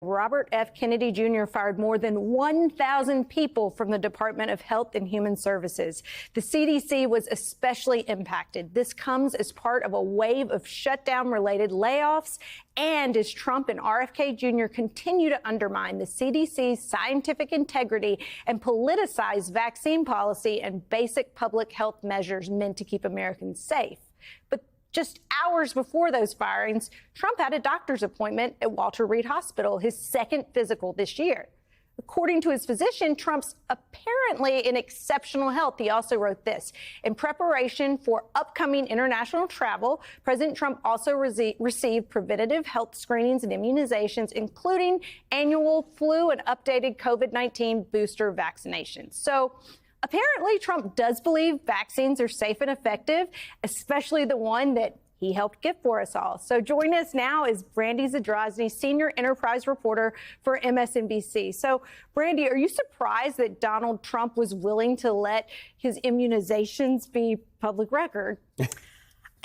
Robert F. Kennedy Jr. fired more than 1,000 people from the Department of Health and Human Services. The CDC was especially impacted. This comes as part of a wave of shutdown-related layoffs and as Trump and RFK Jr. continue to undermine the CDC's scientific integrity and politicize vaccine policy and basic public health measures meant to keep Americans safe. But just hours before those firings, Trump had a doctor's appointment at Walter Reed Hospital, his second physical this year. According to his physician, Trump's apparently in exceptional health. He also wrote this: in preparation for upcoming international travel, President Trump also received preventative health screenings and immunizations, including annual flu and updated COVID-19 booster vaccinations. So apparently, Trump does believe vaccines are safe and effective, especially the one that he helped get for us all. So join us now is Brandy Zadrozny, senior enterprise reporter for MSNBC. So, Brandy, are you surprised that Donald Trump was willing to let his immunizations be public record?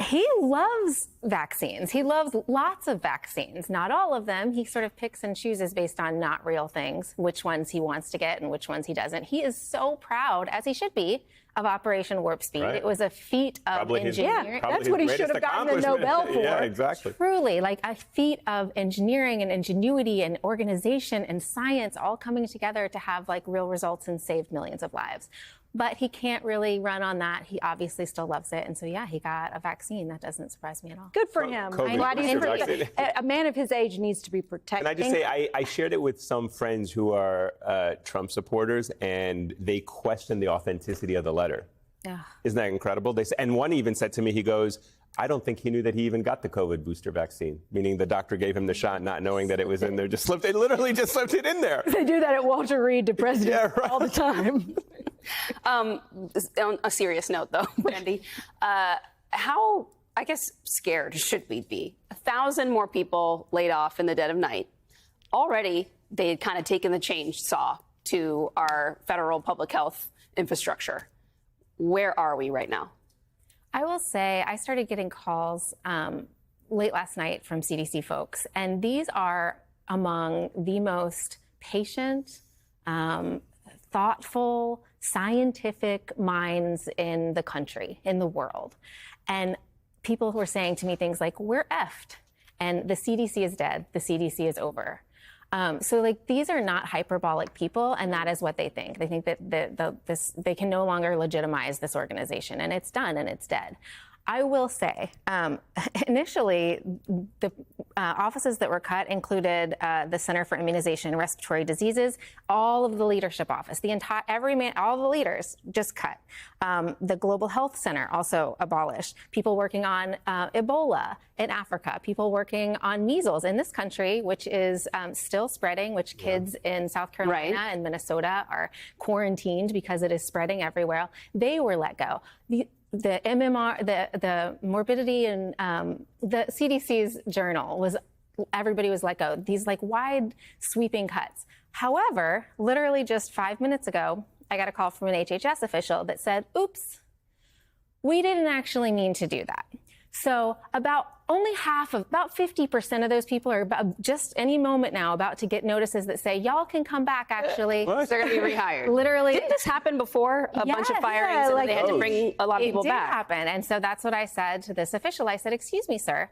He loves vaccines. He loves lots of vaccines, not all of them. He sort of picks and chooses based on not real things, which ones he wants to get and which ones he doesn't. He is so proud, as he should be, of Operation Warp Speed. Right. It was a feat of engineering. That's what he should have gotten the Nobel for. Yeah, exactly. Truly, like a feat of engineering and ingenuity and organization and science all coming together to have like real results and save millions of lives. But he can't really run on that. He obviously still loves it. And so, yeah, he got a vaccine. That doesn't surprise me at all. Good for him. I'm glad he's a man of his age needs to be protected. Can I just say, I shared it with some friends who are Trump supporters, and they questioned the authenticity of the letter. Yeah. Isn't that incredible? And one even said to me, he goes, I don't think he knew that he even got the COVID booster vaccine, meaning the doctor gave him the shot not knowing that it was in there. They literally just slipped it in there. They do that at Walter Reed to presidents all the time. On a serious note, though, Brandy, how, I guess, scared should we be? 1,000 more people laid off in the dead of night. Already, they had kind of taken the chainsaw to our federal public health infrastructure. Where are we right now? I will say I started getting calls late last night from CDC folks, and these are among the most patient, thoughtful, scientific minds in the country, in the world. And people who are saying to me things like, we're effed, and the CDC is dead, the CDC is over. So, like, these are not hyperbolic people, and that is what they think. They think that they can no longer legitimize this organization, and it's done, and it's dead. I will say, initially, the offices that were cut included the Center for Immunization and Respiratory Diseases, all of the leadership office, all the leaders just cut. The Global Health Center also abolished. People working on Ebola in Africa, people working on measles in this country, which is still spreading, which kids in South Carolina and Minnesota are quarantined because it is spreading everywhere. They were let go. The MMR, the morbidity and the CDC's journal was, everybody was let go. These like wide sweeping cuts. However, literally just 5 minutes ago, I got a call from an HHS official that said, oops, we didn't actually mean to do that. So about 50% of those people are about just any moment now about to get notices that say, y'all can come back, actually. What? They're going to be rehired. Literally. Didn't this happen before? A bunch of firings and they had to bring a lot of people back. It did happen. And so that's what I said to this official. I said, excuse me, sir.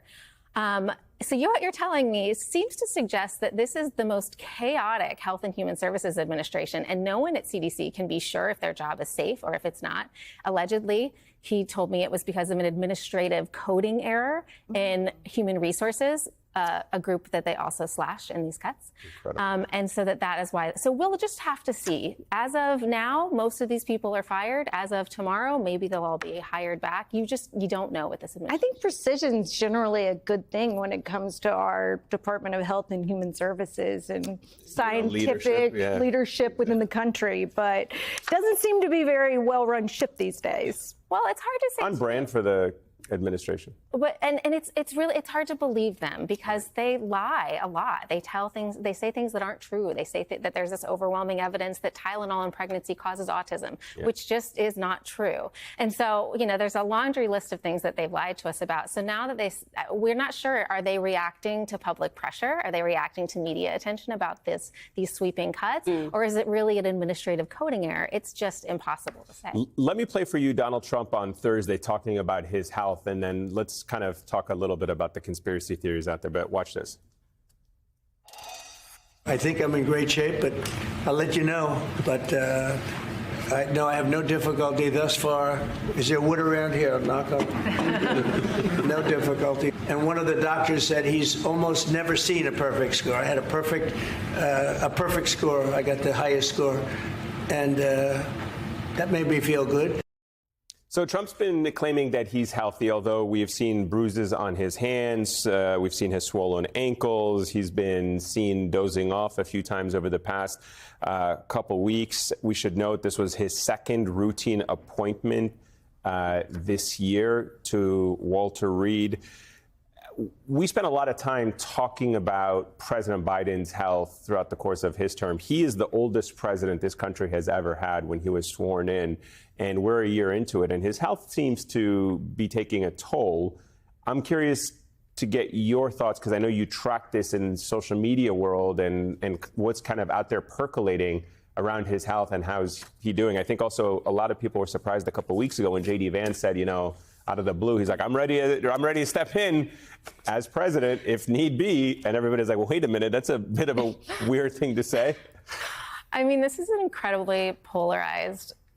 So what you're telling me seems to suggest that this is the most chaotic Health and Human Services Administration, and no one at CDC can be sure if their job is safe or if it's not. Allegedly, he told me it was because of an administrative coding error in Human Resources, a group that they also slashed in these cuts. And so that is why. So we'll just have to see. As of now, most of these people are fired. As of tomorrow, maybe they'll all be hired back. You don't know with this administration. I think precision is generally a good thing when it comes to our Department of Health and Human Services and scientific leadership within the country, but it doesn't seem to be very well-run ship these days. Well, it's hard to say. On brand for the administration. But and it's hard to believe them because they lie a lot. They tell things, they say things that aren't true. They say that there's this overwhelming evidence that Tylenol in pregnancy causes autism, which just is not true. And so, there's a laundry list of things that they've lied to us about. So now that we're not sure, are they reacting to public pressure? Are they reacting to media attention about these sweeping cuts? Or is it really an administrative coding error? It's just impossible to say. Let me play for you Donald Trump on Thursday talking about his health, and then let's kind of talk a little bit about the conspiracy theories out there. But watch this. I think I'm in great shape, but I'll let you know. But I have no difficulty thus far. Is there wood around here? I'll knock on. No difficulty. And one of the doctors said he's almost never seen a perfect score. I had a perfect score. I got the highest score, and that made me feel good. So Trump's been claiming that he's healthy, although we've seen bruises on his hands. We've seen his swollen ankles. He's been seen dozing off a few times over the past couple weeks. We should note this was his second routine appointment this year to Walter Reed. We spent a lot of time talking about President Biden's health throughout the course of his term. He is the oldest president this country has ever had when he was sworn in, and we're a year into it, and his health seems to be taking a toll. I'm curious to get your thoughts, because I know you track this in social media world and what's kind of out there percolating around his health and how's he doing. I think also a lot of people were surprised a couple of weeks ago when J.D. Vance said, out of the blue, he's like, I'm ready to step in as president if need be. And everybody's like, well, wait a minute, that's a bit of a weird thing to say. I mean, this is an incredibly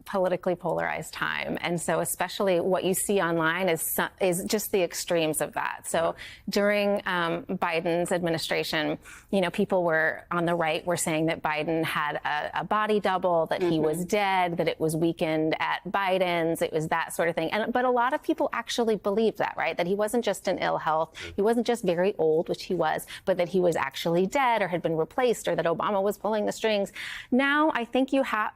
politically polarized time. And so especially what you see online is just the extremes of that. So during Biden's administration, people were on the right were saying that Biden had a body double, that he was dead, that it was weakened at Biden's, it was that sort of thing. But a lot of people actually believed that, right? That he wasn't just in ill health, he wasn't just very old, which he was, but that he was actually dead or had been replaced or that Obama was pulling the strings. Now, I think you have,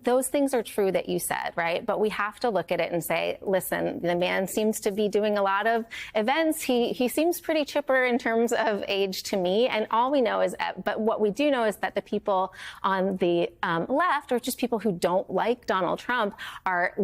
those things are true that you said, right? But we have to look at it and say, listen, the man seems to be doing a lot of events. He seems pretty chipper in terms of age to me. And all we know is, but what we do know is that the people on the left, or just people who don't like Donald Trump, are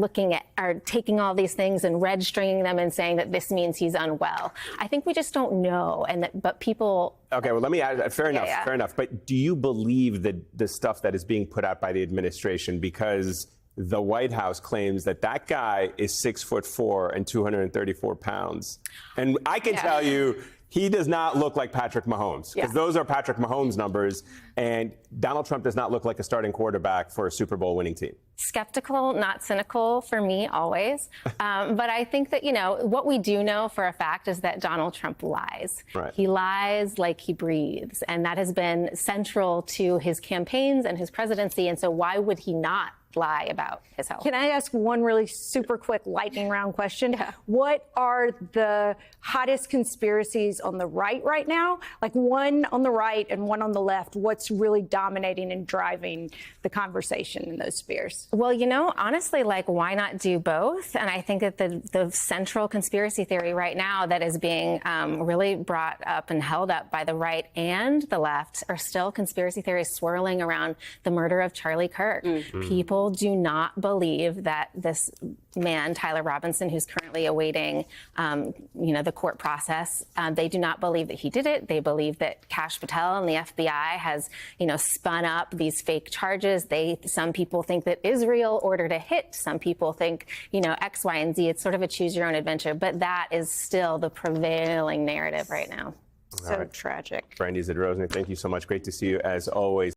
taking all these things and red stringing them and saying that this means he's unwell. I think we just don't know. But people. Okay, well, let me add, fair enough. But do you believe that the stuff that is being put out by the administration? Because the White House claims that guy is 6'4" and 234 pounds. And I can tell you, he does not look like Patrick Mahomes, because those are Patrick Mahomes numbers. And Donald Trump does not look like a starting quarterback for a Super Bowl winning team. Skeptical, not cynical for me, always. But I think that, what we do know for a fact is that Donald Trump lies. Right. He lies like he breathes. And that has been central to his campaigns and his presidency. And so why would he not lie about his health? Can I ask one really super quick lightning round question? Yeah. What are the hottest conspiracies on the right now? Like one on the right and one on the left. What's really dominating and driving the conversation in those spheres? Well, honestly, why not do both? And I think that the central conspiracy theory right now that is being really brought up and held up by the right and the left are still conspiracy theories swirling around the murder of Charlie Kirk. People do not believe that this man, Tyler Robinson, who's currently awaiting, the court process, they do not believe that he did it. They believe that Kash Patel and the FBI has, spun up these fake charges. Some people think that Israel ordered a hit. Some people think, X, Y, and Z. It's sort of a choose your own adventure. But that is still the prevailing narrative right now. So tragic. Brandy Zadrozny, thank you so much. Great to see you as always.